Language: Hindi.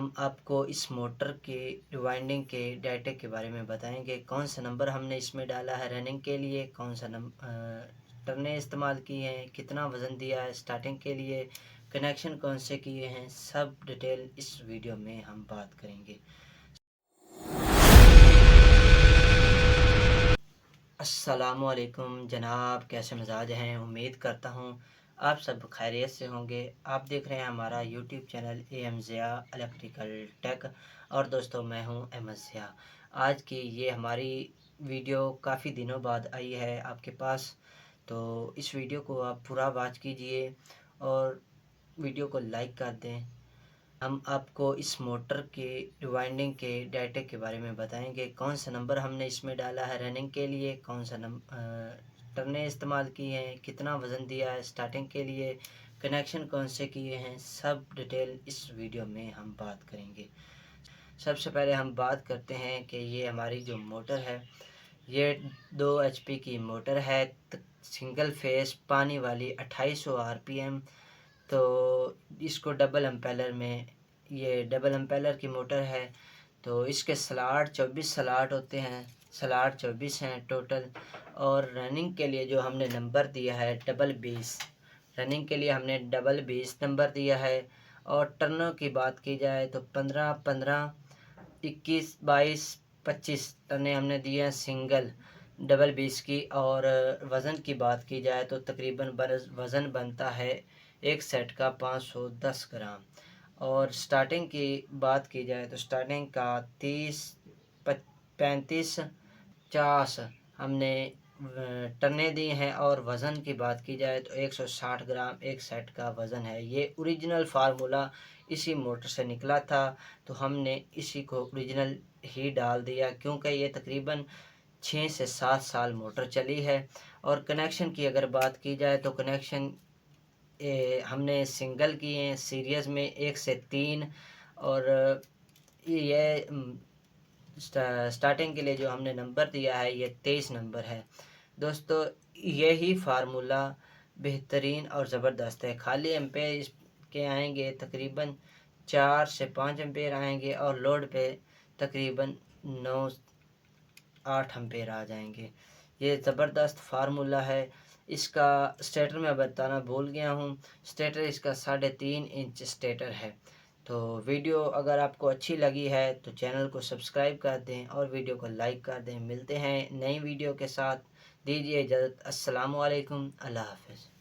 हम आपको इस मोटर के रिवाइंडिंग के डाटा के बारे में बताएंगे। कौन सा नंबर हमने इसमें डाला है रनिंग के लिए, कौन सा टर्नें इस्तेमाल की हैं, कितना वज़न दिया है स्टार्टिंग के लिए, कनेक्शन कौन से किए हैं, सब डिटेल इस वीडियो में हम बात करेंगे। अस्सलामुअलैकुम जनाब, कैसे मिजाज हैं? उम्मीद करता हूँ आप सब खैरियत से होंगे। आप देख रहे हैं हमारा YouTube channel AM Zia electrical tech और दोस्तों मैं हूँ अहमद ज़िया। आज की ये हमारी वीडियो काफ़ी दिनों बाद आई है आपके पास, तो इस वीडियो को आप पूरा वॉच कीजिए और वीडियो को लाइक कर दें। हम आपको इस मोटर के रिवाइंडिंग के डाटा के बारे में बताएंगे। कौन सा नंबर हमने इसमें डाला है रनिंग के लिए, कौन सा टर्नें इस्तेमाल की हैं, कितना वज़न दिया है स्टार्टिंग के लिए, कनेक्शन कौन से किए हैं, सब डिटेल इस वीडियो में हम बात करेंगे। सबसे पहले हम बात करते हैं कि ये हमारी जो मोटर है ये 2 HP की मोटर है, सिंगल फेस पानी वाली 2800 RPM। तो इसको डबल एम्पेलर में, ये डबल एम्पेलर की मोटर है। तो इसके स्लॉट 24 स्लॉट होते हैं, स्लॉट 24 हैं टोटल। और रनिंग के लिए जो हमने नंबर दिया है डबल 20, रनिंग के लिए हमने डबल 20 नंबर दिया है। और टर्नों की बात की जाए तो 15 15 21 22 25 टर्नें हमने दिए हैं सिंगल डबल 20 की। और वज़न की बात की जाए तो तकरीबन वज़न बनता है एक सेट का 510 ग्राम। और स्टार्टिंग की बात की जाए तो स्टार्टिंग का 30 35 50 हमने टर्नें दी हैं। और वज़न की बात की जाए तो 160 ग्राम एक सेट का वज़न है। ये ओरिजिनल फार्मूला इसी मोटर से निकला था, तो हमने इसी को ओरिजिनल ही डाल दिया क्योंकि ये तकरीबन 6 से 7 साल मोटर चली है। और कनेक्शन की अगर बात की जाए तो कनेक्शन हमने सिंगल किए हैं सीरीज़ में 1 से 3। और ये स्टार्टिंग के लिए जो हमने नंबर दिया है ये 23 नंबर है। दोस्तों यही फार्मूला बेहतरीन और ज़बरदस्त है। खाली एम्पेयर इसके आएंगे तकरीबन 4 से 5 एम्पेयर आएंगे और लोड पे तकरीबन 9-8 एम्पेयर आ जाएंगे। ये ज़बरदस्त फार्मूला है। इसका स्टेटर मैं बताना भूल गया हूँ, स्टेटर इसका 3.5 इंच स्टेटर है। तो वीडियो अगर आपको अच्छी लगी है तो चैनल को सब्सक्राइब कर दें और वीडियो को लाइक कर दें। मिलते हैं नई वीडियो के साथ, दीजिए इजाज़त। अस्सलामु अलैकुम, अल्लाह हाफ़िज़।